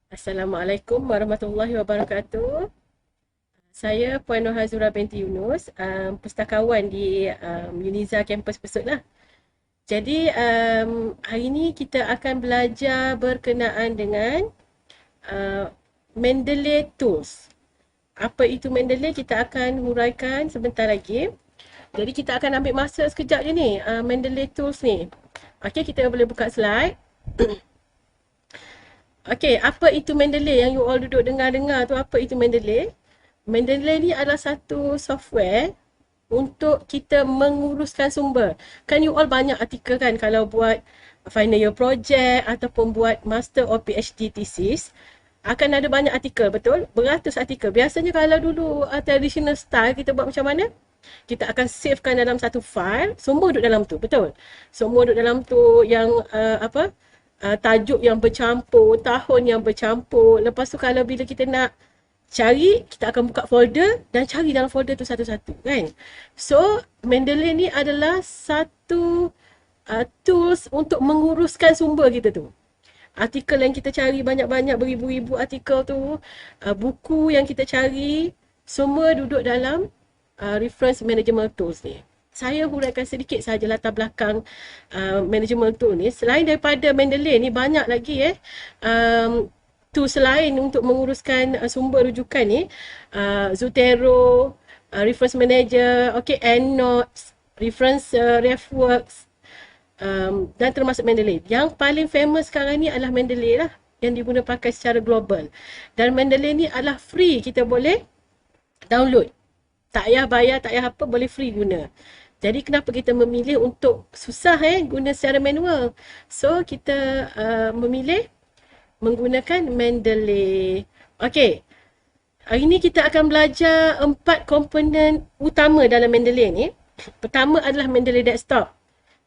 Assalamualaikum warahmatullahi wabarakatuh. Saya Puan Nur Hazura binti Yunus, pustakawan di Uniza Campus Besut lah. Jadi hari ini kita akan belajar berkenaan dengan uh, Mendeley Tools. Apa itu Mendeley kita akan huraikan sebentar lagi. Jadi kita akan ambil masa sekejap je ni, Mendeley Tools ni. Okey, kita boleh buka slide. Okey, apa itu Mendeley yang you all duduk dengar-dengar tu, apa itu Mendeley? Mendeley ni adalah satu software untuk kita menguruskan sumber. Kan you all banyak artikel kan kalau buat final year project ataupun buat master or PhD thesis, akan ada banyak artikel, betul? Beratus artikel. Biasanya kalau dulu traditional style kita buat macam mana? Kita akan savekan dalam satu file, semua duduk dalam tu, betul? Semua duduk dalam tu yang tajuk yang bercampur, tahun yang bercampur. Lepas tu kalau bila kita nak cari, kita akan buka folder dan cari dalam folder tu satu-satu kan. So, Mendeley ni adalah satu tools untuk menguruskan sumber kita tu. Artikel yang kita cari banyak-banyak, beribu-ribu artikel tu, buku yang kita cari, semua duduk dalam reference management tools ni. Saya huraikan sedikit sahaja latar belakang management tool ni. Selain daripada Mendeley ni, banyak lagi tools lain untuk menguruskan sumber rujukan ni. Zotero, reference manager, okay, EndNote, referencer, RefWorks, dan termasuk Mendeley. Yang paling famous sekarang ni adalah Mendeley lah, yang diguna pakai secara global. Dan Mendeley ni adalah free, kita boleh download. Tak payah bayar, tak payah apa, boleh free guna. Jadi kenapa kita memilih untuk susah guna secara manual? So kita memilih menggunakan Mendeley. Okey. Hari ini kita akan belajar 4 komponen utama dalam Mendeley ni. Pertama adalah Mendeley Desktop.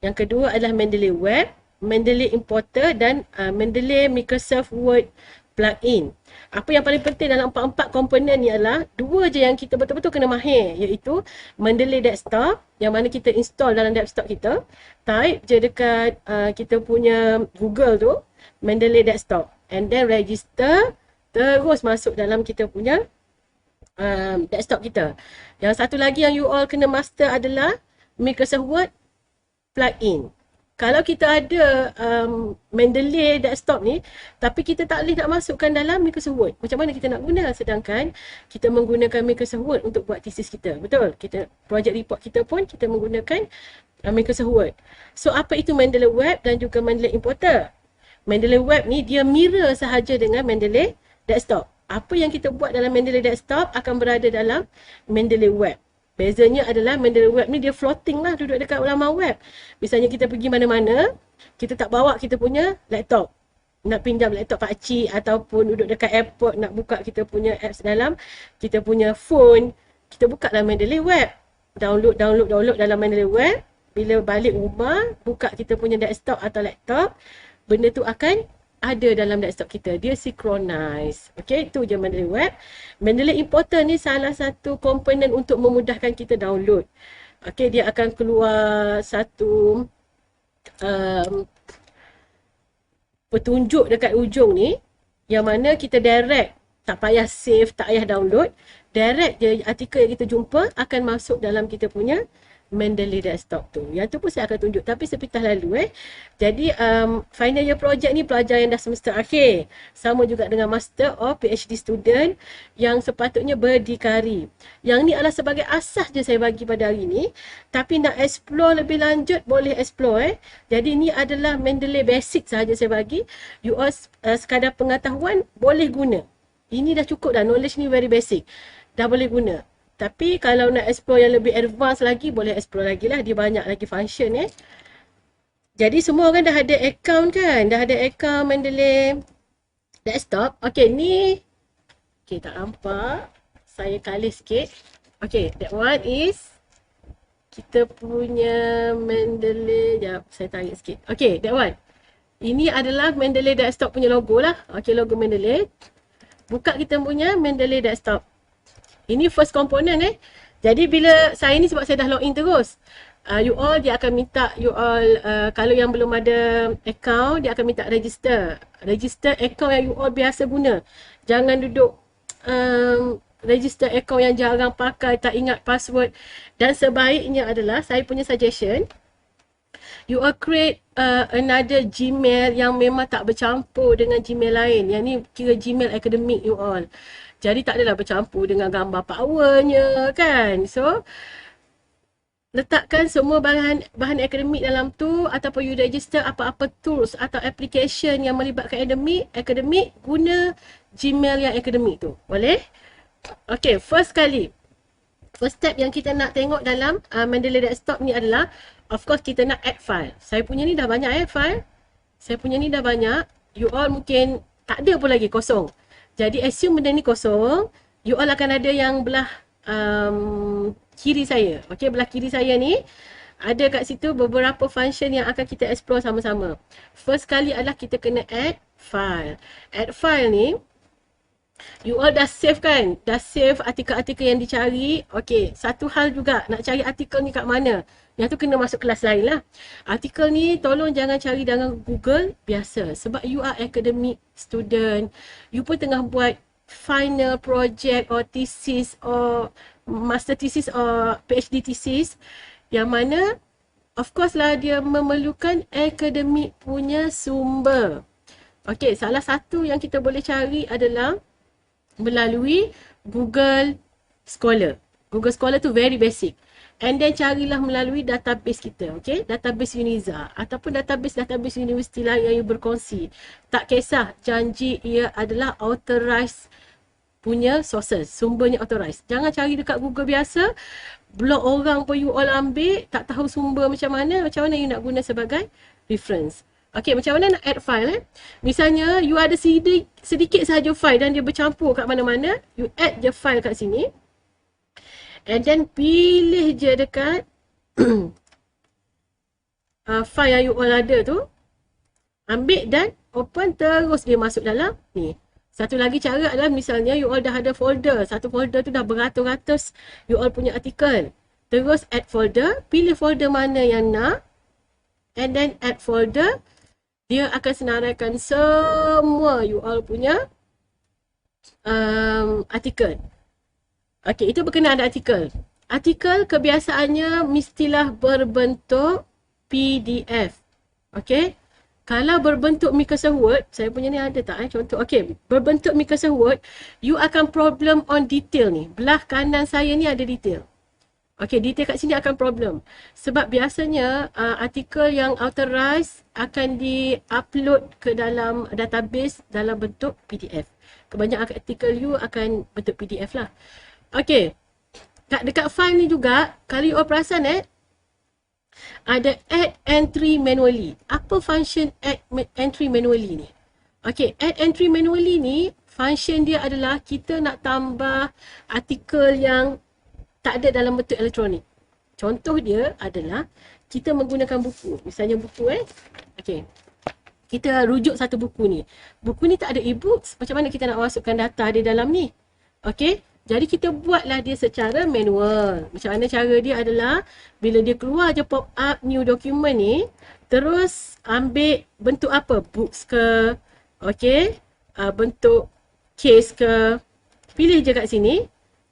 Yang kedua adalah Mendeley Web, Mendeley Importer dan Mendeley Microsoft Word plugin. Apa yang paling penting dalam 4-4 komponen ni adalah dua je yang kita betul-betul kena mahir, iaitu Mendeley Desktop yang mana kita install dalam desktop kita. Type je dekat kita punya Google tu, Mendeley Desktop, and then register, terus masuk dalam kita punya desktop kita. Yang satu lagi yang you all kena master adalah Microsoft Word plugin. Kalau kita ada Mendeley Desktop ni, tapi kita tak boleh nak masukkan dalam Microsoft Word, macam mana kita nak guna? Sedangkan kita menggunakan Microsoft Word untuk buat thesis kita. Betul? Kita project report kita pun kita menggunakan Microsoft Word. So apa itu Mendeley Web dan juga Mendeley Importer? Mendeley Web ni dia mirror sahaja dengan Mendeley Desktop. Apa yang kita buat dalam Mendeley Desktop akan berada dalam Mendeley Web. Bezanya adalah Mendeley Web ni dia floating lah, duduk dekat laman web. Misalnya kita pergi mana-mana, kita tak bawa kita punya laptop. Nak pinjam laptop pakcik ataupun duduk dekat airport nak buka kita punya apps dalam kita punya phone, kita buka dalam Mendeley Web. Download dalam Mendeley Web. Bila balik rumah, buka kita punya desktop atau laptop, benda tu akan ada dalam desktop kita. Dia synchronize. Okay, itu je Mendeley Web. Mendeley Importer ni salah satu komponen untuk memudahkan kita download. Okay, dia akan keluar satu petunjuk dekat ujung ni, yang mana kita direct, tak payah save, tak payah download. Direct je artikel yang kita jumpa akan masuk dalam kita punya Mendeley Desktop tu. Yang tu pun saya akan tunjuk, tapi sepintas lalu Jadi final year project ni pelajar yang dah semester akhir. Sama juga dengan master or PhD student yang sepatutnya berdikari. Yang ni adalah sebagai asas je saya bagi pada hari ni. Tapi nak explore lebih lanjut, boleh explore Jadi ni adalah Mendeley basic sahaja saya bagi. You all sekadar pengetahuan boleh guna. Ini dah cukup dah, knowledge ni very basic. Dah boleh guna. Tapi kalau nak explore yang lebih advance lagi, boleh explore lagi lah. Dia banyak lagi function Jadi semua orang dah ada account kan? Dah ada account Mendeley Desktop. Okay, ni. Okay, tak nampak. Saya colour sikit. Okay, that one is kita punya Mendeley. Sekejap, saya tarik sikit. Okay, that one. Ini adalah Mendeley Desktop punya logo lah. Okay, logo Mendeley. Buka kita punya Mendeley Desktop. Ini first component Jadi bila saya ni sebab saya dah login terus. You all, dia akan minta you all, kalau yang belum ada account, dia akan minta register. Register account yang you all biasa guna. Jangan duduk register account yang jarang pakai, tak ingat password. Dan sebaiknya adalah, saya punya suggestion, you all create another Gmail yang memang tak bercampur dengan Gmail lain. Yang ni kira Gmail akademik you all. Jadi tak adalah bercampur dengan gambar powernya kan. So, letakkan semua bahan akademik dalam tu, ataupun you register apa-apa tools atau application yang melibatkan akademik, guna Gmail yang akademik tu. Boleh? Okay, first step yang kita nak tengok dalam Mendeley Desktop ni adalah, of course kita nak add file. Saya punya ni dah banyak file. Saya punya ni dah banyak. You all mungkin tak ada pun lagi, kosong. Jadi assume benda ni kosong. You all akan ada yang belah kiri saya. Okay, belah kiri saya ni ada kat situ beberapa function yang akan kita explore sama-sama. First kali adalah kita kena add file. Add file ni, you all dah save kan? Dah save artikel-artikel yang dicari. Okay, satu hal juga, nak cari artikel ni kat mana? Yang tu kena masuk kelas lain lah. Artikel ni tolong jangan cari dalam Google biasa. Sebab you are academic student. You pun tengah buat final project or thesis or master thesis or PhD thesis, yang mana of course lah dia memerlukan akademik punya sumber. Okay, salah satu yang kita boleh cari adalah melalui Google Scholar. Google Scholar tu very basic. And then carilah melalui database kita, okay? Database Uniza ataupun database universiti lain yang you berkongsi. Tak kisah, janji ia adalah authorized punya sources, sumbernya authorized. Jangan cari dekat Google biasa, blog orang pun you all ambil, tak tahu sumber macam mana you nak guna sebagai reference. Okay, macam mana nak add file Misalnya, you ada sedikit sahaja file dan dia bercampur kat mana-mana, you add je file kat sini. And then pilih je dekat file yang you all ada tu. Ambil dan open, terus dia masuk dalam ni. Satu lagi cara adalah misalnya you all dah ada folder. Satu folder tu dah beratus-ratus you all punya artikel. Terus add folder, pilih folder mana yang nak. And then add folder. Dia akan senaraikan semua you all punya artikel. Okey, itu berkenaan artikel. Artikel kebiasaannya mestilah berbentuk PDF. Okey. Kalau berbentuk Microsoft Word, saya punya ni ada tak contoh. Okey, berbentuk Microsoft Word, you akan problem on detail ni. Belah kanan saya ni ada detail. Okey, detail kat sini akan problem. Sebab biasanya artikel yang authorized akan di-upload ke dalam database dalam bentuk PDF. Kebanyakan artikel you akan bentuk PDF lah. Okey, dekat file ni juga, kalau you all perasan ada add entry manually. Apa function add entry manually ni? Okey, add entry manually ni, function dia adalah kita nak tambah artikel yang tak ada dalam bentuk elektronik. Contoh dia adalah kita menggunakan buku. Misalnya buku Okey. Kita rujuk satu buku ni. Buku ni tak ada e-books. Macam mana kita nak masukkan data di dalam ni? Okey. Jadi kita buatlah dia secara manual. Macam mana cara dia adalah bila dia keluar je pop up new document ni, terus ambil bentuk apa? Books ke? Okey. Bentuk case ke? Pilih je kat sini.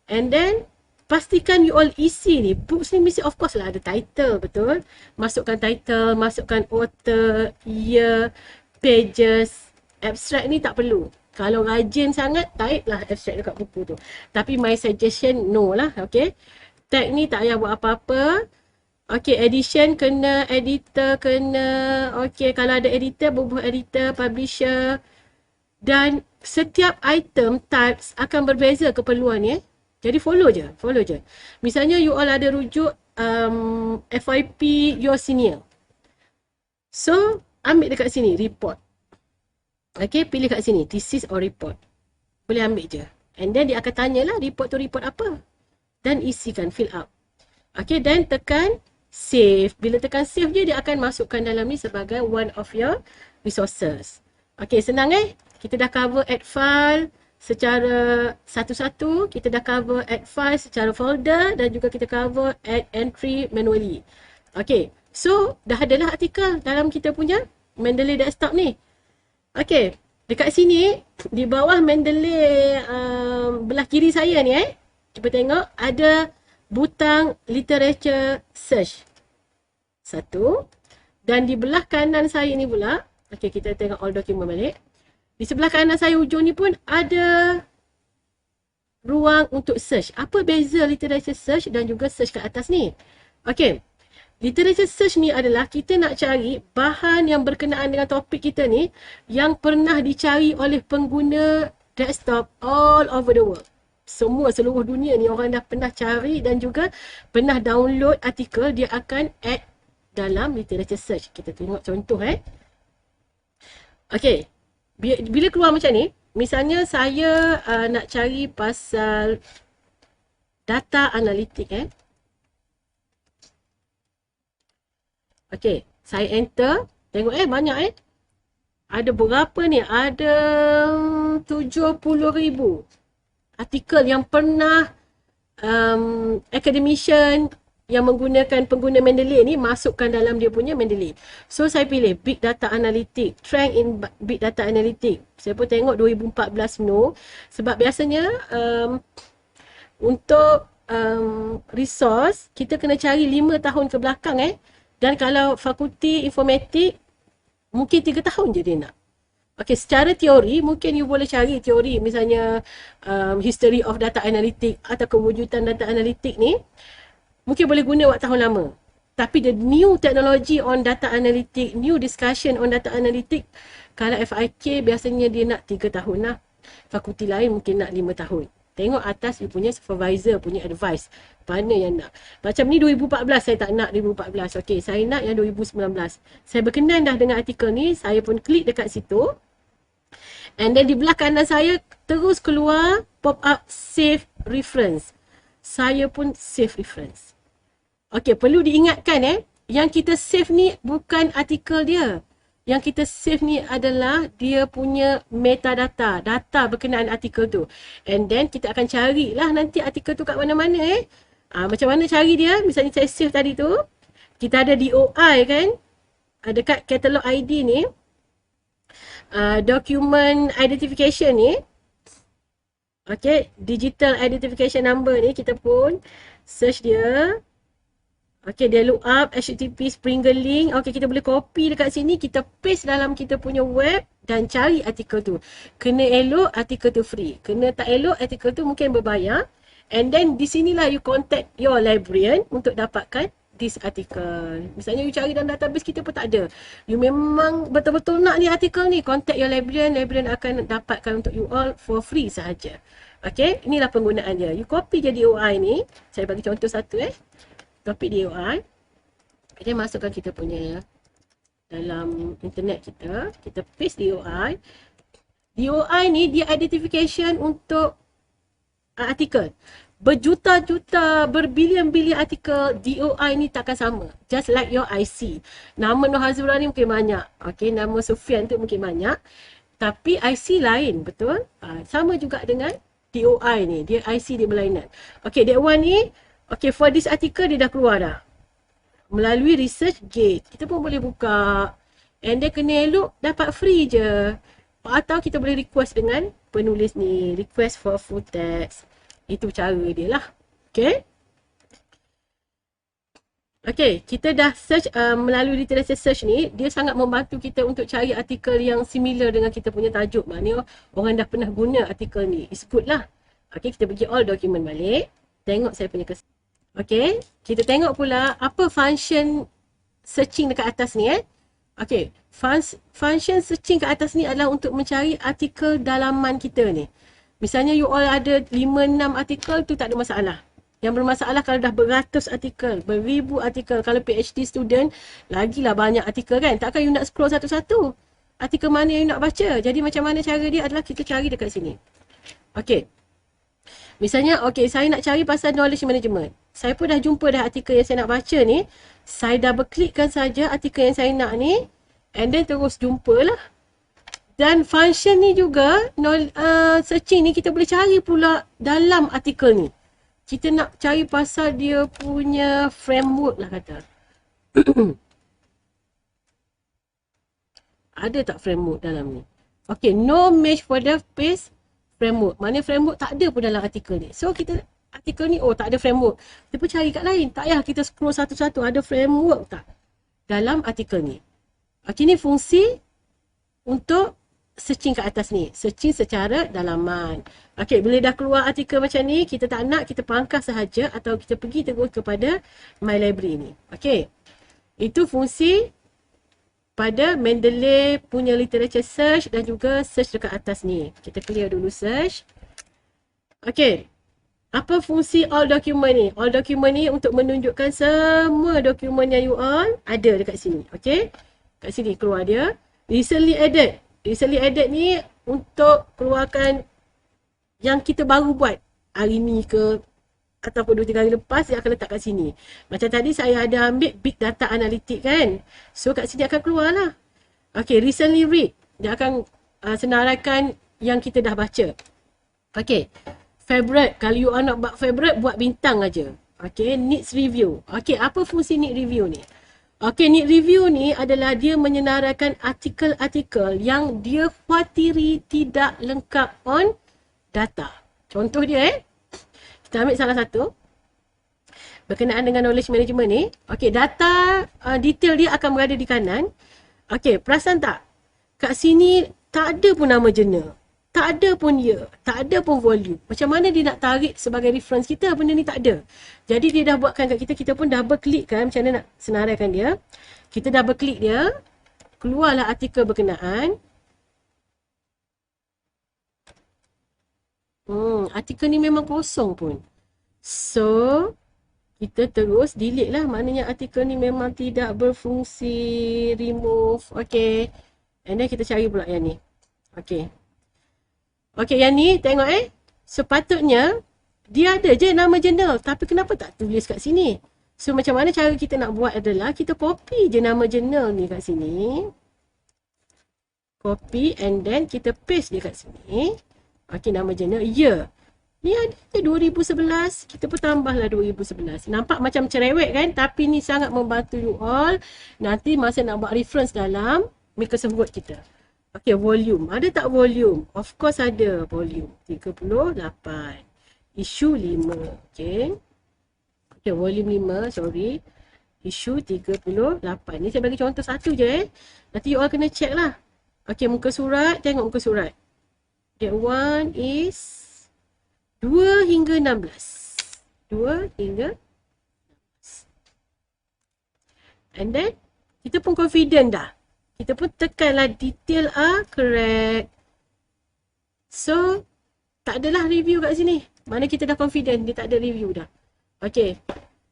And then pastikan you all isi ni. Books ni mesti of course lah ada title, betul? Masukkan title, masukkan author, year, pages. Abstract ni tak perlu. Kalau rajin sangat, type lah abstract dekat buku tu. Tapi my suggestion, no lah. Okay. Tag ni tak payah buat apa-apa. Okay, edition kena, editor kena. Okay, kalau ada editor, bubuh editor, publisher. Dan setiap item types akan berbeza keperluan ni. Jadi follow je. Misalnya you all ada rujuk FYP your senior. So, ambil dekat sini, report. Okay, pilih kat sini, thesis or report. Boleh ambil je. And then dia akan tanyalah report tu report apa. Dan isikan, fill up. Okay, then tekan save. Bila tekan save je, dia akan masukkan dalam ni sebagai one of your resources. Okay, senang Kita dah cover add file secara satu-satu. Kita dah cover add file secara folder. Dan juga kita cover add entry manually. Okay, so dah adalah artikel dalam kita punya Mendeley desktop ni. Okay, dekat sini di bawah Mendeley belah kiri saya ni cuba tengok ada butang literature search. Satu. Dan di belah kanan saya ni pula, okay, kita tengok all document balik. Di sebelah kanan saya hujung ni pun ada ruang untuk search. Apa beza literature search dan juga search kat atas ni? Okay. Literature search ni adalah kita nak cari bahan yang berkenaan dengan topik kita ni yang pernah dicari oleh pengguna desktop all over the world. Semua seluruh dunia ni orang dah pernah cari dan juga pernah download artikel, dia akan add dalam literature search. Kita tengok contoh Okay. Bila keluar macam ni, misalnya saya nak cari pasal data analitik Okay, saya enter. Tengok banyak Ada berapa ni? Ada 70,000 artikel yang pernah academician yang menggunakan pengguna Mendeley ni masukkan dalam dia punya Mendeley. So saya pilih Big Data Analytics, Trend in Big Data Analytics. Saya pun tengok 2014 no. Sebab biasanya untuk resource kita kena cari 5 tahun ke belakang Dan kalau fakulti informatik, mungkin 3 tahun je dia nak. Okay, secara teori, mungkin you boleh cari teori misalnya history of data analytic atau kewujudan data analytic ni, mungkin boleh guna waktu tahun lama. Tapi the new technology on data analytic, new discussion on data analytic, kalau FIK biasanya dia nak 3 tahun lah. Fakulti lain mungkin nak 5 tahun. Tengok atas you punya supervisor punya advice. Mana yang nak. Macam ni 2014 saya tak nak 2014. Okey, saya nak yang 2019. Saya berkenan dah dengan artikel ni. Saya pun klik dekat situ. And then di belah kanan saya terus keluar pop up save reference. Saya pun save reference. Okey, perlu diingatkan yang kita save ni bukan artikel dia. Yang kita save ni adalah dia punya metadata, data berkenaan artikel tu. And then kita akan carilah nanti artikel tu kat mana-mana macam mana cari dia? Misalnya saya save tadi tu, kita ada DOI kan? Dekat catalog ID ni, document identification ni, okay, digital identification number ni kita pun search dia. Okay, dia look up HTTP Springer link. Okay, kita boleh copy dekat sini, kita paste dalam kita punya web dan cari artikel tu. Kena elok, artikel tu free. Kena tak elok, artikel tu mungkin berbayar. And then di sinilah you contact your librarian untuk dapatkan this article. Misalnya you cari dalam database kita pun tak ada. You memang betul-betul nak ni artikel ni, contact your librarian. Librarian akan dapatkan untuk you all for free sahaja. Okay, inilah penggunaan dia. You copy je DOI ni. Saya bagi contoh satu Copy DOI. Dia masukkan kita punya dalam internet kita. Kita paste DOI. DOI ni dia identification untuk artikel. Berjuta-juta, berbilion-bilion artikel DOI ni takkan sama. Just like your IC. Nama Nur Hazura ni mungkin banyak. Okay, nama Sufian tu mungkin banyak. Tapi IC lain, betul? Sama juga dengan DOI ni. Dia IC dia berlainan. Okay, that one ni, okay, for this article dia dah keluar dah. Melalui research gate. Kita pun boleh buka. And dia kena elok, dapat free je. Atau kita boleh request dengan penulis ni. Request for full text. Itu cara dia lah. Okay. Okay, kita dah search melalui literature search ni. Dia sangat membantu kita untuk cari artikel yang similar dengan kita punya tajuk. Maknanya orang dah pernah guna artikel ni. It's good lah. Okay, kita pergi all document balik. Tengok saya punya kesan. Okay, kita tengok pula apa function searching dekat atas ni Okay, function searching kat atas ni adalah untuk mencari artikel dalaman kita ni. Misalnya you all ada 5-6 artikel tu tak ada masalah. Yang bermasalah kalau dah beratus artikel, beribu artikel. Kalau PhD student, lagilah banyak artikel kan. Takkan you nak scroll satu-satu. Artikel mana yang you nak baca. Jadi macam mana cara dia adalah kita cari dekat sini. Okay. Misalnya, okay, saya nak cari pasal knowledge management. Saya pun dah jumpa dah artikel yang saya nak baca ni. Saya double klikkan saja artikel yang saya nak ni. And then terus jumpalah. Dan function ni juga, searching ni kita boleh cari pula dalam artikel ni. Kita nak cari pasal dia punya framework lah kata. Ada tak framework dalam ni? Okay, no match for the space framework. Mana framework tak ada pun dalam artikel ni. So kita artikel ni, oh tak ada framework. Kita pun cari kat lain. Tak payah kita scroll satu-satu. Ada framework tak dalam artikel ni. Okay, ni fungsi untuk searching kat atas ni. Searching secara dalaman. Okay, bila dah keluar artikel macam ni, kita tak nak, kita pangkas sahaja atau kita pergi terus kepada My Library ni. Okay. Itu fungsi pada Mendeley punya literature search dan juga search dekat atas ni. Kita clear dulu search. Okay. Apa fungsi all document ni? All document ni untuk menunjukkan semua dokumen yang you all ada dekat sini. Okay. Kat sini keluar dia. Recently added. Recently added ni untuk keluarkan yang kita baru buat hari ni ke ataupun 2-3 hari lepas, dia akan letak kat sini. Macam tadi saya ada ambil big data analytic kan. So kat sini akan keluar lah. Okay, recently read. Dia akan senaraikan yang kita dah baca. Okay, favorite. Kalau you nak buat favorite, buat bintang aja. Okay, needs review. Okay, apa fungsi need review ni? Okay, need review ni adalah dia menyenaraikan artikel-artikel yang dia khawatiri tidak lengkap on data. Contoh dia kita ambil salah satu berkenaan dengan knowledge management ni. Okey, data detail dia akan berada di kanan. Okey, perasan tak? Kat sini tak ada pun nama jurnal. Tak ada pun year, tak ada pun volume. Macam mana dia nak tarik sebagai reference kita? Benda ni tak ada. Jadi dia dah buatkan kat kita, kita pun double klik kan macam mana nak senaraikan dia. Kita double klik dia, keluarlah artikel berkenaan. Artikel ni memang kosong pun. So, kita terus delete lah. Maknanya artikel ni memang tidak berfungsi. Remove. Okay. And then kita cari pula yang ni. Okay. Okay, yang ni tengok sepatutnya dia ada je nama jurnal. Tapi kenapa tak tulis kat sini? So, macam mana cara kita nak buat adalah kita copy je nama jurnal ni kat sini. Copy and then kita paste dia kat sini. Okay, nama jurnal year. Ni ada 2011. Kita pun tambahlah 2011. Nampak macam cerewet kan? Tapi ni sangat membantu you all. Nanti masa nak buat reference dalam Microsoft Word kita. Okay, volume. Ada tak volume? Of course ada volume. 38. Issue 5. Okay. Okay, volume 5. Sorry. Issue 38. Ni saya bagi contoh satu je Nanti you all kena check lah. Okay, muka surat. Tengok muka surat. That one is 2 hingga 16. 2 hingga 16. And then, kita pun confident dah. Kita pun tekanlah detail correct. So, tak adalah review kat sini. Mana kita dah confident, dia tak ada review dah. Okay.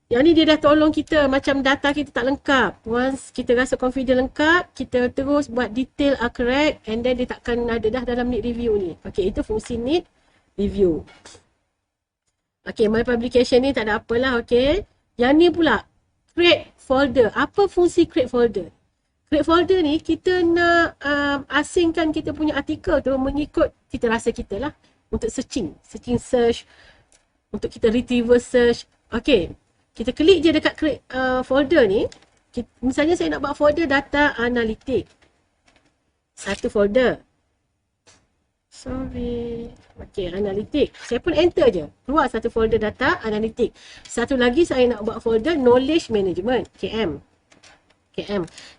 Yang ni dia dah tolong kita macam data kita tak lengkap. Once kita rasa confident lengkap, kita terus buat detail correct and then dia takkan ada dah dalam need review ni. Okay, itu fungsi need review. Okay, my publication ni tak ada apalah. Okay. Yang ni pula, create folder. Apa fungsi create folder? Create folder ni kita nak asingkan kita punya artikel tu mengikut kita rasa kita lah. Untuk searching search. Untuk kita retriever search. Okay. Kita klik je dekat create folder ni. Misalnya saya nak buat folder data analytic. Satu folder. Sorry. Okay, analytic. Saya pun enter je. Keluar satu folder data analytic. Satu lagi saya nak buat folder knowledge management. KM.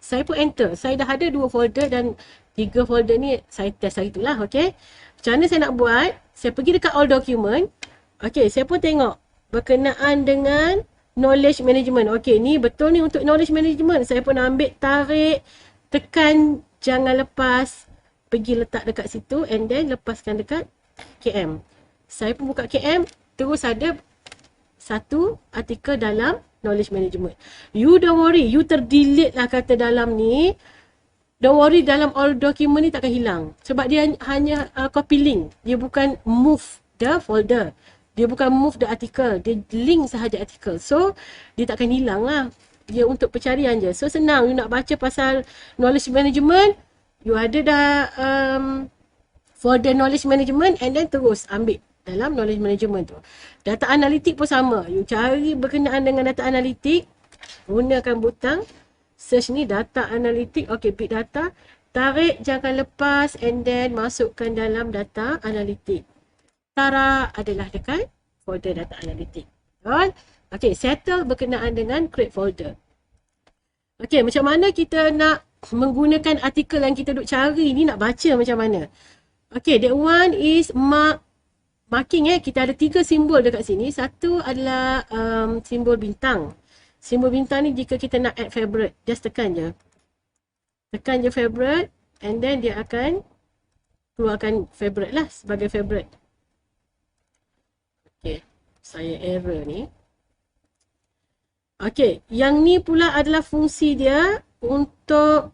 Saya pun enter. Saya dah ada 2 folder dan 3 folder ni saya test hari tu lah. Okay. Macam mana saya nak buat? Saya pergi dekat all document. Okay, saya pun tengok berkenaan dengan knowledge management. Okay, ni betul ni untuk knowledge management. Saya pun ambil, tarik, tekan, jangan lepas. Pergi letak dekat situ and then lepaskan dekat KM. Saya pun buka KM, terus ada satu artikel dalam knowledge management. You don't worry, you terdelete lah kata dalam ni. Don't worry, dalam all document ni takkan hilang. Sebab dia hanya copy link. Dia bukan move the folder. Dia bukan move the article. Dia link sahaja artikel. So, dia takkan hilang lah. Dia untuk pencarian je. So, senang. You nak baca pasal knowledge management. You ada dah folder knowledge management and then terus ambil dalam knowledge management tu. Data analitik pun sama. You cari berkenaan dengan data analitik. Gunakan butang search ni, data analitik. Okay, big data. Tarik jangan lepas and then masukkan dalam data analitik. Tara adalah dekat folder data analitik. Betul? Okay, settle berkenaan dengan create folder. Okay, macam mana kita nak menggunakan artikel yang kita duk cari ni, nak baca macam mana? Okay, that one is marking. Kita ada 3 simbol dekat sini. Satu adalah simbol bintang. Simbol bintang ni jika kita nak add favorite, just tekan je. Tekan je favorite and then dia akan keluarkan favorite lah sebagai favorite. Okay, saya error ni. Okay, yang ni pula adalah fungsi dia untuk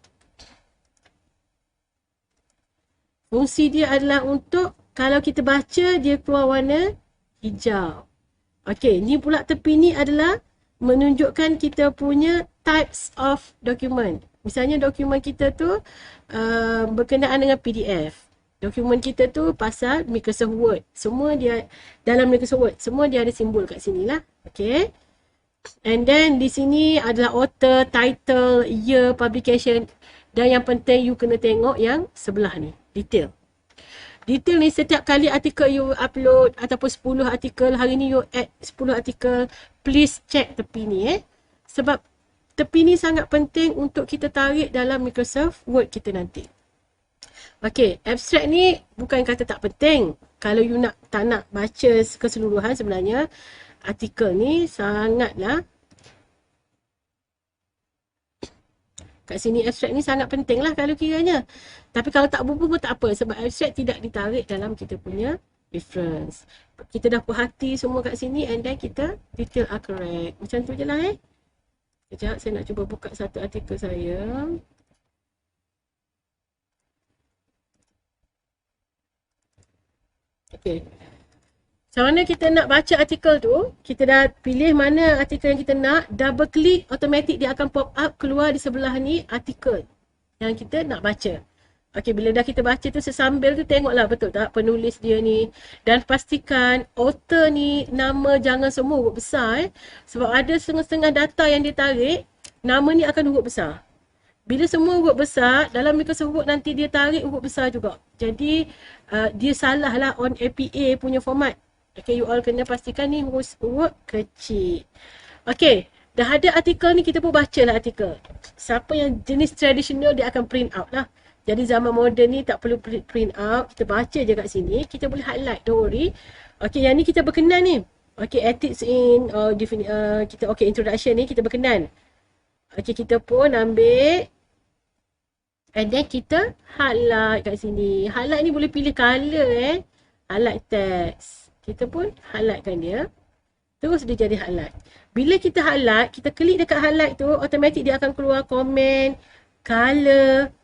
kalau kita baca dia keluar warna hijau. Okay, ni pula tepi ni adalah menunjukkan kita punya types of document. Misalnya dokumen kita tu berkenaan dengan PDF. Dokumen kita tu pasal Microsoft Word. Semua dia dalam Microsoft Word. Semua dia ada simbol kat sini lah. Okay. And then di sini adalah author, title, year, publication. Dan yang penting you kena tengok yang sebelah ni. Detail. Detail ni setiap kali artikel you upload ataupun 10 artikel. Hari ni you add 10 artikel. Please check tepi ni sebab tepi ni sangat penting untuk kita tarik dalam Microsoft Word kita nanti. Okay, abstract ni bukan kata tak penting. Kalau you tak nak baca keseluruhan sebenarnya, artikel ni sangatlah, kat sini abstract ni sangat penting lah kalau kiranya. Tapi kalau tak berapa pun tak apa sebab abstract tidak ditarik dalam kita punya reference. Kita dah puas hati semua kat sini and then kita detail are correct. Macam tu je lah Sekejap, saya nak cuba buka satu artikel saya. Okay. Macam mana kita nak baca artikel tu, kita dah pilih mana artikel yang kita nak, double click, automatic dia akan pop up keluar di sebelah ni artikel yang kita nak baca. Okey, bila dah kita baca tu sesambil tu tengoklah betul tak penulis dia ni, dan pastikan author ni nama jangan semua huruf besar sebab ada setengah-setengah data yang dia tarik, nama ni akan huruf besar. Bila semua huruf besar, dalam Microsoft Word nanti dia tarik huruf besar juga. Jadi dia salah lah on APA punya format. Okay, you all kena pastikan ni huruf kecil. Okay, dah ada artikel ni, kita pun baca lah artikel. Siapa yang jenis tradisional dia akan print out lah. Jadi zaman moden ni tak perlu print out, kita baca je kat sini, kita boleh highlight, don't worry. Okay, yang ni kita berkenan ni. Okay, ethics in, kita okay, introduction ni kita berkenan. Okay, kita pun ambil and then kita highlight kat sini. Highlight ni boleh pilih color highlight text. Kita pun highlightkan dia. Terus dia jadi highlight. Bila kita highlight, kita klik dekat highlight tu, automatic dia akan keluar komen, color.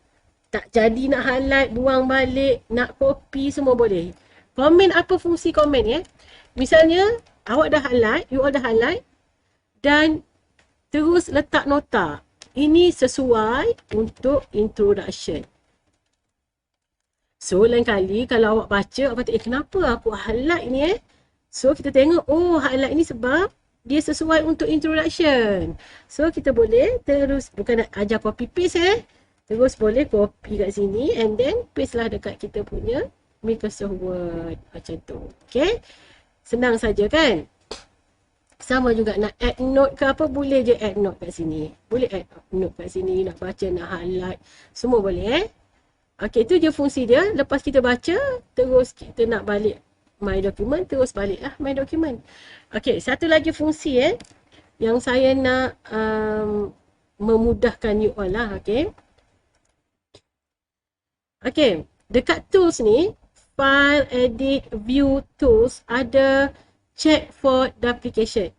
Tak jadi nak highlight, buang balik, nak copy, semua boleh. Komen, apa fungsi komen Misalnya, awak dah highlight, you all dah highlight dan terus letak nota. Ini sesuai untuk introduction. So, lain kali kalau awak baca, awak kata, kenapa aku highlight ni So, kita tengok, oh highlight ni sebab dia sesuai untuk introduction. So, kita boleh terus, bukan nak ajar copy paste terus boleh copy kat sini and then paste lah dekat kita punya Microsoft Word. Macam tu. Okay. Senang saja kan? Sama juga nak add note ke apa, boleh je add note kat sini. Boleh add note kat sini, nak baca, nak highlight. Semua boleh Okay, itu je fungsi dia. Lepas kita baca, terus kita nak balik My Document, terus balik lah My Document. Okay, satu lagi fungsi yang saya nak memudahkan you all lah. Okay. Okay, dekat tools ni, file, edit, view, tools, ada check for duplication.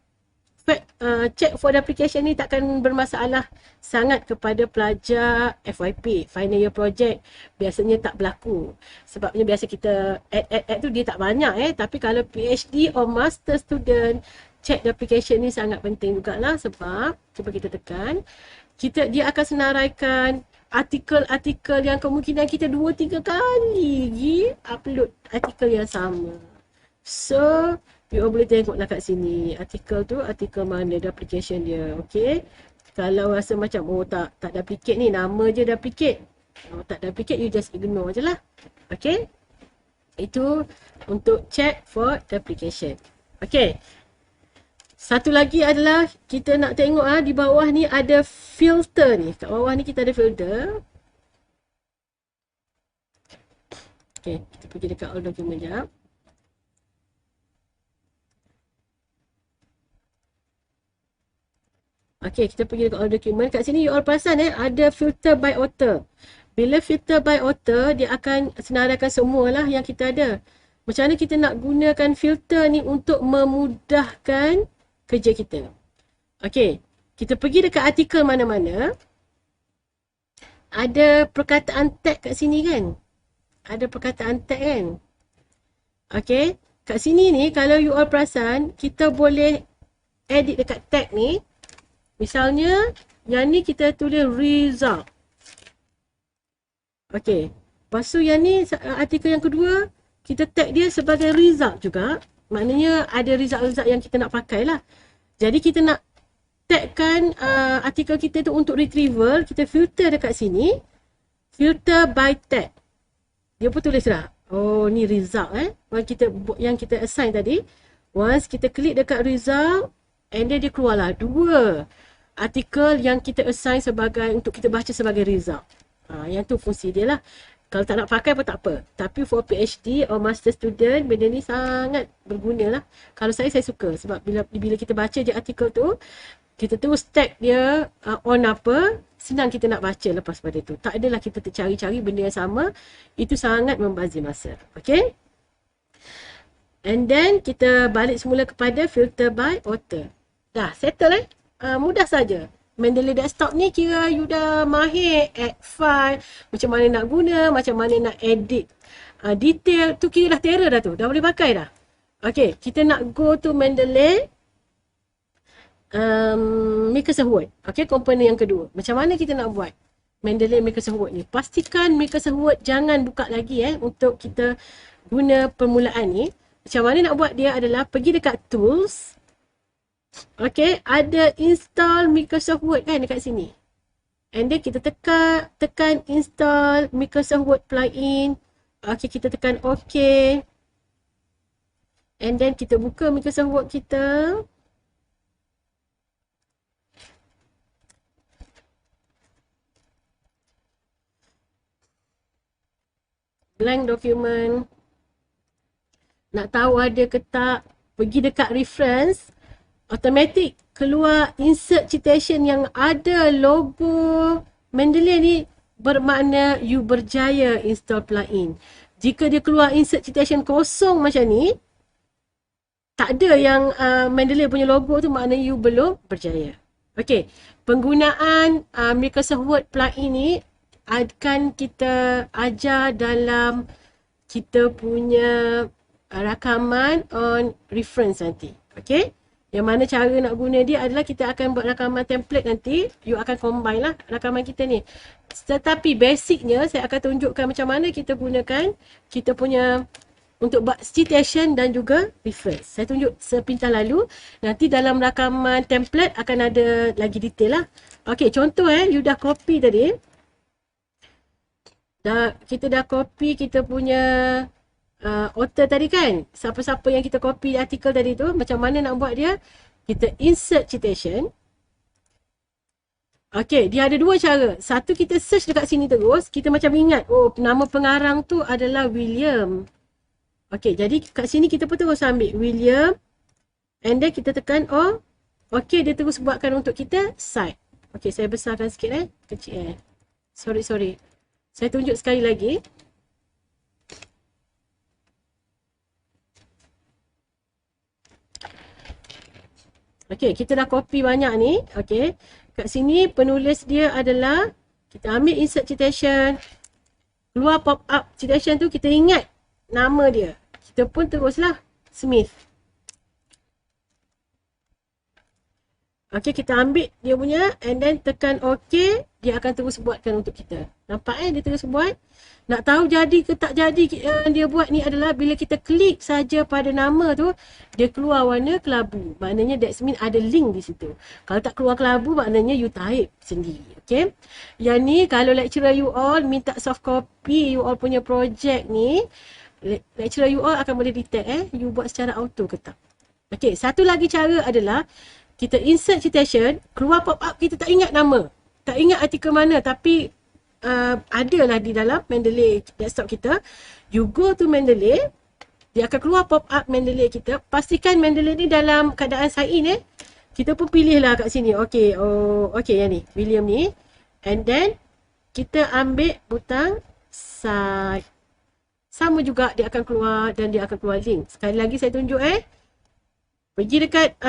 Check for duplication ni takkan bermasalah sangat kepada pelajar FYP, final year project. Biasanya tak berlaku. Sebabnya biasa kita add tu dia tak banyak tapi kalau PhD or master student, check duplication ni sangat penting jugalah sebab, cuba kita tekan, dia akan senaraikan artikel-artikel yang kemungkinan kita 2-3 kali upload artikel yang sama. So, You all boleh tengoklah kat sini. Artikel tu, artikel mana duplication dia. Okay. Kalau rasa macam, oh tak duplicate ni, nama je duplicate. Oh, tak duplicate, you just ignore je lah. Okay. Itu untuk check for duplication. Okay. Satu lagi adalah kita nak tengok di bawah ni ada filter ni. Kat bawah ni kita ada filter. Okay, kita pergi dekat all document jap. Okay, kita pergi dekat all document. Kat sini you all perasan ada filter by author. Bila filter by author, dia akan senaraikan semualah yang kita ada. Macam mana kita nak gunakan filter ni untuk memudahkan kerja kita. Okay, kita pergi dekat artikel mana-mana. Ada perkataan tag kat sini kan? Ada perkataan tag kan? Okay, kat sini ni kalau you all perasan, kita boleh edit dekat tag ni. Misalnya, yang ni kita tulis result. Okay, lepas tu yang ni artikel yang kedua, kita tag dia sebagai result juga. Maknanya ada result-result yang kita nak pakai lah. Jadi kita nak tagkan artikel kita tu untuk retrieval, kita filter dekat sini. Filter by tag. Dia pun tulis lah. Oh, ni result yang kita assign tadi. Once kita klik dekat result, and then dia keluarlah dua artikel yang kita assign sebagai untuk kita baca sebagai result. Yang tu fungsi dia lah. Kalau tak nak pakai pun tak apa. Tapi for PhD or master student, benda ni sangat berguna lah. Kalau saya suka. Sebab bila kita baca je artikel tu, kita terus tag dia on apa, senang kita nak baca lepas pada tu. Tak adalah kita tercari-cari benda yang sama. Itu sangat membazir masa. Okay? And then kita balik semula kepada filter by author. Dah settle mudah saja. Mendeley desktop ni kira you dah mahir add file, macam mana nak guna, macam mana nak edit detail, tu kira dah terror dah tu. Dah boleh pakai dah. Okay, kita nak go to Mendeley Microsoft Word. Okay, komponen yang kedua. Macam mana kita nak buat Mendeley Microsoft Word ni? Pastikan Microsoft Word jangan buka lagi untuk kita guna permulaan ni. Macam mana nak buat dia adalah pergi dekat tools. Okay, ada install Microsoft Word kan dekat sini. And then kita tekan install Microsoft Word plugin. Okay, kita tekan OK. And then kita buka Microsoft Word kita. Blank document. Nak tahu ada ke tak, pergi dekat reference. Automatic keluar insert citation yang ada logo Mendeley ni, bermakna you berjaya install plugin. Jika dia keluar insert citation kosong macam ni, tak ada yang Mendeley punya logo tu, makna you belum berjaya. Okay, penggunaan Microsoft Word plugin ni akan kita ajar dalam kita punya rakaman on reference nanti. Okay, yang mana cara nak guna dia adalah kita akan buat rakaman template nanti. You akan combine lah rakaman kita ni. Tetapi basicnya saya akan tunjukkan macam mana kita gunakan kita punya untuk buat citation dan juga reference. Saya tunjuk sepintas lalu. Nanti dalam rakaman template akan ada lagi detail lah. Okay, contoh you dah copy tadi. Kita dah copy kita punya author tadi kan. Siapa-siapa yang kita copy artikel tadi tu, macam mana nak buat dia? Kita insert citation. Okay, dia ada dua cara. Satu, kita search dekat sini terus. Kita macam ingat, oh nama pengarang tu adalah William. Okay, jadi kat sini kita pun terus ambil William. And then kita tekan oh. Okay, dia terus buatkan untuk kita cite. Okay, saya besarkan sikit kecil Sorry. Saya tunjuk sekali lagi. Okay, kita dah copy banyak ni. Okay, kat sini penulis dia adalah, kita ambil insert citation. Keluar pop up citation tu, kita ingat nama dia. Kita pun teruslah Smith. Okay, kita ambil dia punya and then tekan OK, dia akan terus buatkan untuk kita. Nampak dia terus buat. Nak tahu jadi ke tak jadi dia buat ni adalah bila kita klik saja pada nama tu, dia keluar warna kelabu. Maknanya that means ada link di situ. Kalau tak keluar kelabu, maknanya you type sendiri. Okay. Yang ni kalau lecturer you all minta soft copy you all punya projek ni, lecturer you all akan boleh detect you buat secara auto ke tak. Okay, satu lagi cara adalah kita insert citation, keluar pop-up, kita tak ingat nama. Tak ingat artikel mana, tapi adalah di dalam Mendeley desktop kita. You go to Mendeley, dia akan keluar pop-up Mendeley kita. Pastikan Mendeley ni dalam keadaan sign in Kita pun pilih lah kat sini. Okay, yang ni, William ni. And then, kita ambil butang sign. Sama juga dia akan keluar dan dia akan keluar link. Sekali lagi saya tunjuk pergi dekat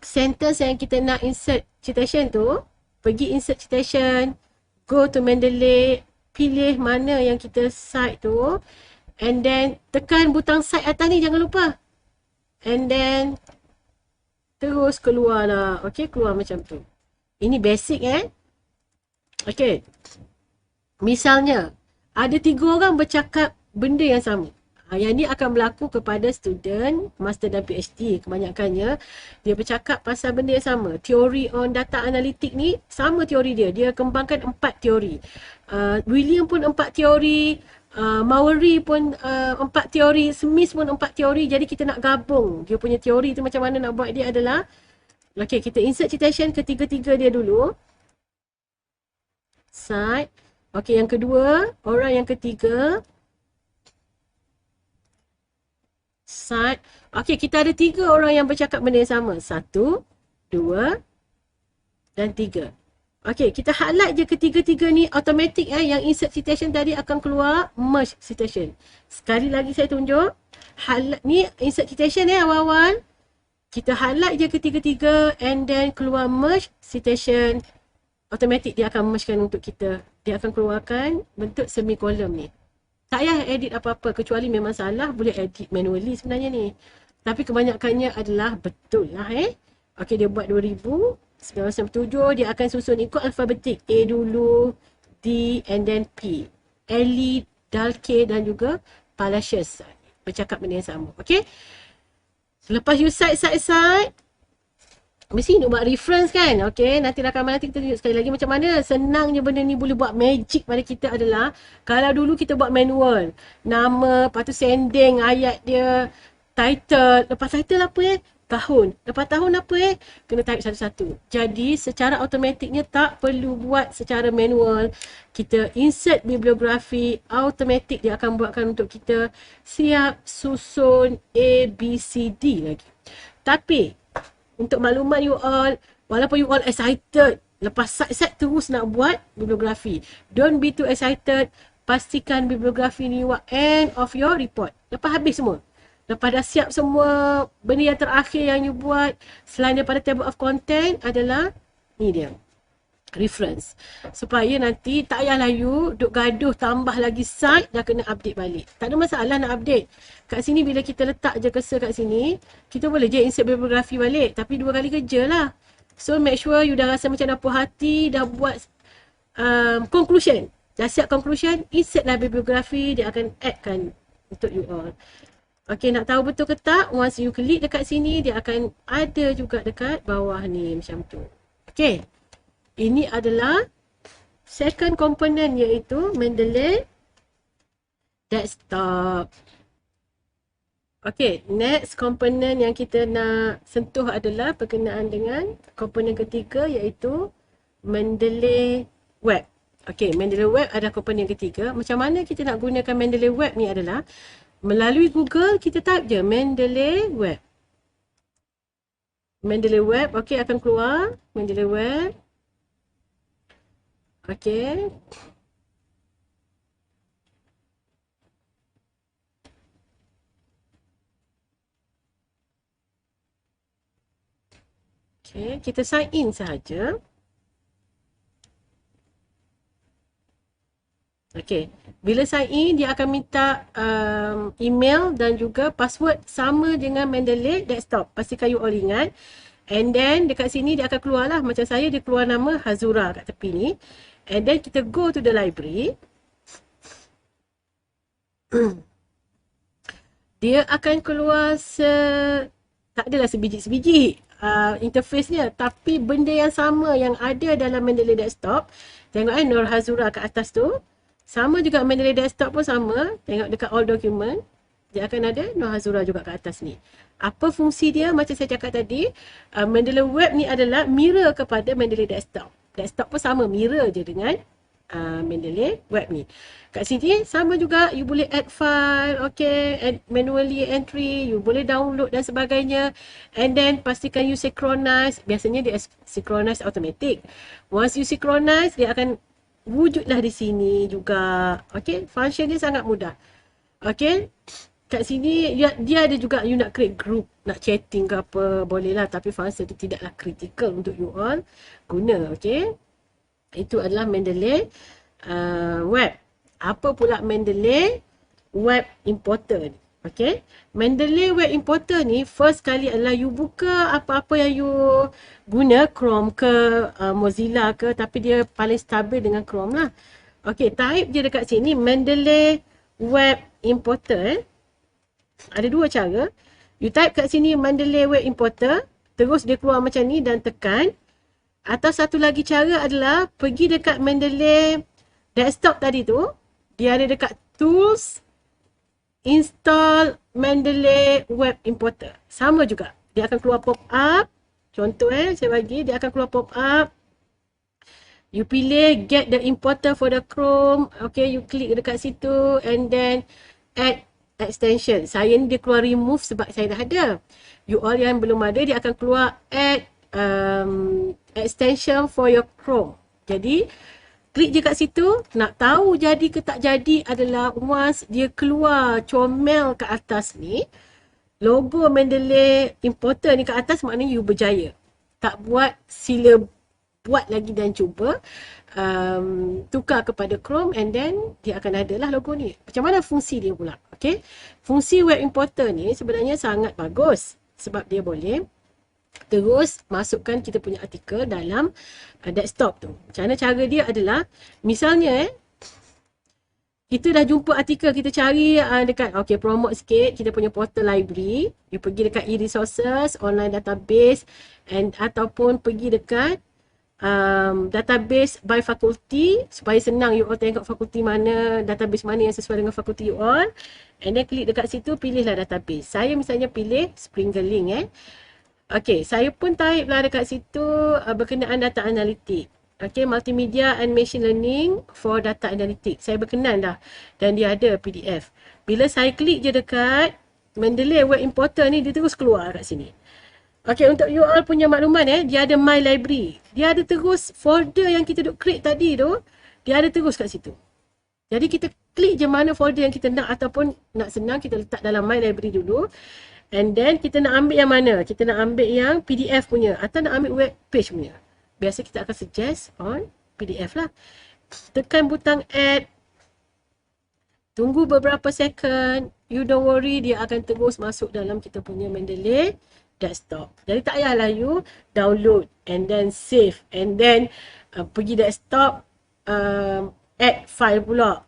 sentence yang kita nak insert citation tu, pergi insert citation, go to Mendeley, pilih mana yang kita cite tu, and then tekan butang cite atas ni, jangan lupa. And then terus keluar lah. Okay, keluar macam tu. Ini basic Okay. Misalnya, ada 3 orang bercakap benda yang sama. Yang ni akan berlaku kepada student master dan PhD. Kebanyakannya dia bercakap pasal benda yang sama. Teori on data analitik ni sama teori dia. Dia kembangkan 4 teori. William pun 4 teori. Maury pun 4 teori. Smith pun 4 teori. Jadi kita nak gabung dia punya teori tu macam mana nak buat dia adalah, okay, kita insert citation ketiga-tiga dia dulu. Cite. Okay, yang kedua, orang yang ketiga. Cite. Okay, kita ada 3 orang yang bercakap benda yang sama. 1, 2 dan 3. Okay, kita highlight je ketiga-tiga ni automatic yang insert citation tadi akan keluar merge citation. Sekali lagi saya tunjuk. Highlight ni insert citation awal-awal. Kita highlight je ketiga-tiga and then keluar merge citation. Automatic dia akan mergekan untuk kita. Dia akan keluarkan bentuk semikolon ni. Tak payah edit apa-apa kecuali memang salah, boleh edit manually sebenarnya ni. Tapi kebanyakannya adalah betul lah Okay, dia buat 1997, dia akan susun ikut alfabetik. A dulu, D and then P. Ellie, Dalke dan juga Palacios bercakap benda yang sama. Okay. Lepas you cite, mesti nak buat reference kan. Okay, nanti rakaman nanti kita tunjuk sekali lagi macam mana senangnya benda ni boleh buat magic pada kita adalah, kalau dulu kita buat manual, nama, lepas tu sending ayat dia, title, lepas title apa tahun, lepas tahun apa kena type satu-satu. Jadi secara automatiknya tak perlu buat secara manual. Kita insert bibliografi, automatik dia akan buatkan untuk kita siap susun A, B, C, D lagi. Tapi untuk maklumat you all, walaupun you all excited, lepas set terus nak buat bibliografi. Don't be too excited. Pastikan bibliografi ni end of your report. Lepas habis semua. Lepas dah siap semua, benda yang terakhir yang you buat selain daripada table of content adalah ni dia. Reference. Supaya nanti tak payahlah you duk gaduh tambah lagi site dah kena update balik. Tak ada masalah nak update. Kat sini bila kita letak je cursor kat sini, kita boleh je insert bibliografi balik. Tapi 2 kali kerja lah. So make sure you dah rasa macam dah puas hati, dah buat conclusion. Dah siap conclusion, insert lah bibliografi, dia akan add-kan untuk you all. Okay, nak tahu betul ke tak? Once you klik dekat sini, dia akan ada juga dekat bawah ni macam tu. Okay. Ini adalah second component iaitu Mendeley desktop. Okay, next component yang kita nak sentuh adalah berkenaan dengan komponen ketiga iaitu Mendeley web. Okay, Mendeley web adalah komponen ketiga. Macam mana kita nak gunakan Mendeley web ni adalah melalui Google, kita type je Mendeley web. Mendeley web, okay, akan keluar Mendeley web. Okay. Okay, kita sign in sahaja. Okay, bila sign in, dia akan minta email dan juga password sama dengan Mendeley desktop. Pastikan you all ingat. And then dekat sini dia akan keluar lah. Macam saya dia keluar nama Hazura kat tepi ni. And then kita go to the library. Dia akan keluar tak adalah sebiji-sebiji interface dia. Tapi benda yang sama yang ada dalam Mendeley Desktop. Tengok Nur Hazura kat atas tu. Sama juga Mendeley Desktop pun sama. Tengok dekat all document. Dia akan ada Nur Hazura juga kat atas ni. Apa fungsi dia? Macam saya cakap tadi, Mendeley Web ni adalah mirror kepada Mendeley Desktop. Desktop pun sama, mirror je dengan Mendeley Web ni. Kat sini sama juga, you boleh add file, okay, add manually entry, you boleh download dan sebagainya. And then pastikan you synchronize. Biasanya dia synchronize automatic. Once you synchronize, dia akan wujudlah di sini juga. Okay, function dia sangat mudah. Okay. Kat sini dia ada juga you nak create group, nak chatting ke apa, boleh lah. Tapi fungsi itu tidaklah critical untuk you all guna, okay. Itu adalah Mendeley Web. Apa pula Mendeley Web Importer ni, okay. Mendeley Web Importer ni first kali adalah you buka apa-apa yang you guna, Chrome ke, Mozilla ke, tapi dia paling stabil dengan Chrome lah. Okay, type je dekat sini Mendeley Web Importer. Ada dua cara. You type kat sini Mendeley Web Importer, terus dia keluar macam ni dan tekan. Atau satu lagi cara adalah pergi dekat Mendeley Desktop tadi tu. Dia ada dekat Tools, Install Mendeley Web Importer. Sama juga. Dia akan keluar pop up. Contoh saya bagi, dia akan keluar pop up. You pilih get the importer for the Chrome. Okay, you klik dekat situ and then add extension. Saya ni dia keluar remove sebab saya dah ada. You all yang belum ada, dia akan keluar add extension for your Chrome. Jadi klik je kat situ. Nak tahu jadi ke tak jadi adalah once dia keluar comel ke atas ni, logo Mendeley Importer ni kat atas, maknanya you berjaya. Tak buat, sila buat lagi dan cuba tukar kepada Chrome and then dia akan ada lah logo ni. Macam mana fungsi dia pula? Okay. Fungsi Web Importer ni sebenarnya sangat bagus sebab dia boleh terus masukkan kita punya artikel dalam desktop tu. Macam mana cara dia adalah, misalnya kita dah jumpa artikel, kita cari dekat, okay, promote sikit kita punya portal library. You pergi dekat e-resources, online database, ataupun pergi dekat database by faculty supaya senang you all tengok fakulti mana, database mana yang sesuai dengan fakulti you all. And then klik dekat situ, pilihlah database. Saya misalnya pilih Springerling Okay, saya pun type lah dekat situ berkenaan data analitik. Okay, multimedia and machine learning for data analytics. Saya berkenan dah dan dia ada PDF. Bila saya klik je dekat Mendeley Web Importer ni, dia terus keluar kat sini. Okay, untuk you all punya makluman dia ada My Library. Dia ada terus folder yang kita duk create tadi tu, dia ada terus kat situ. Jadi kita klik je mana folder yang kita nak, ataupun nak senang kita letak dalam My Library dulu. And then kita nak ambil yang mana? Kita nak ambil yang PDF punya atau nak ambil web page punya. Biasa kita akan suggest on PDF lah. Tekan butang add. Tunggu beberapa second. You don't worry, dia akan terus masuk dalam kita punya Mendeley Desktop. Jadi tak payahlah you download and then save and then pergi desktop add file pula.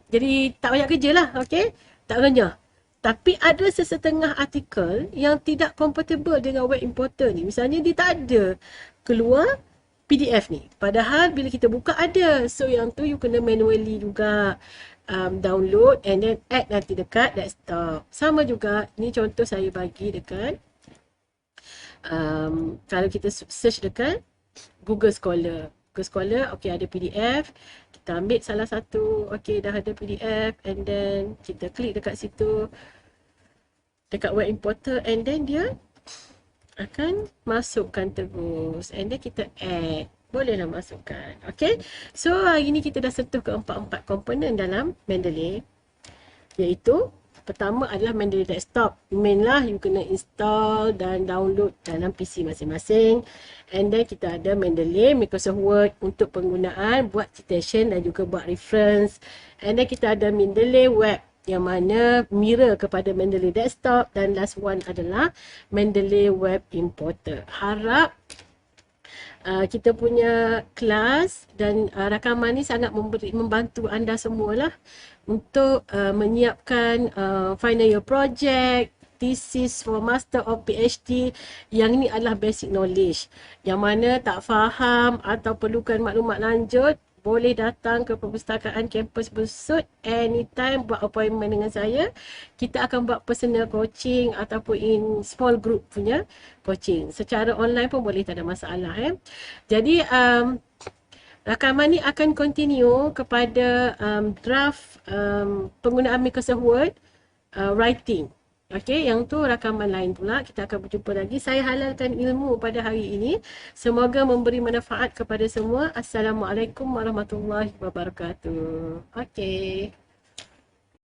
Jadi tak banyak kerja lah, okay? Tak renyah. Tapi ada sesetengah artikel yang tidak compatible dengan Web Importer ni. Misalnya dia tak ada keluar PDF ni. Padahal bila kita buka ada. So yang tu you kena manually juga download and then add nanti dekat desktop. Sama juga, ni contoh saya bagi dekat kalau kita search dekat Google Scholar. Google Scholar, okay, ada PDF. Kita ambil salah satu, okay, dah ada PDF and then kita klik dekat situ dekat Web Importer and then dia akan masukkan terus and then kita add, bolehlah masukkan. Okay, so hari ni kita dah sentuh ke empat komponen dalam Mendeley, iaitu pertama adalah Mendeley Desktop. Main lah, you kena install dan download dalam PC masing-masing. And then kita ada Mendeley Microsoft Word untuk penggunaan buat citation dan juga buat reference. And then kita ada Mendeley Web yang mana mirror kepada Mendeley Desktop, dan last one adalah Mendeley Web Importer. Harap kita punya kelas dan rakaman ni sangat membantu anda semualah untuk menyiapkan final year project, thesis for master or PhD. Yang ni adalah basic knowledge. Yang mana tak faham atau perlukan maklumat lanjut, boleh datang ke Perpustakaan Kampus Besut anytime, buat appointment dengan saya. Kita akan buat personal coaching ataupun in small group punya coaching. Secara online pun boleh, tak ada masalah. Jadi rakaman ni akan continue kepada draft penggunaan Microsoft Word writing. Okey, yang tu rakaman lain pula. Kita akan berjumpa lagi. Saya halalkan ilmu pada hari ini. Semoga memberi manfaat kepada semua. Assalamualaikum warahmatullahi wabarakatuh. Okey.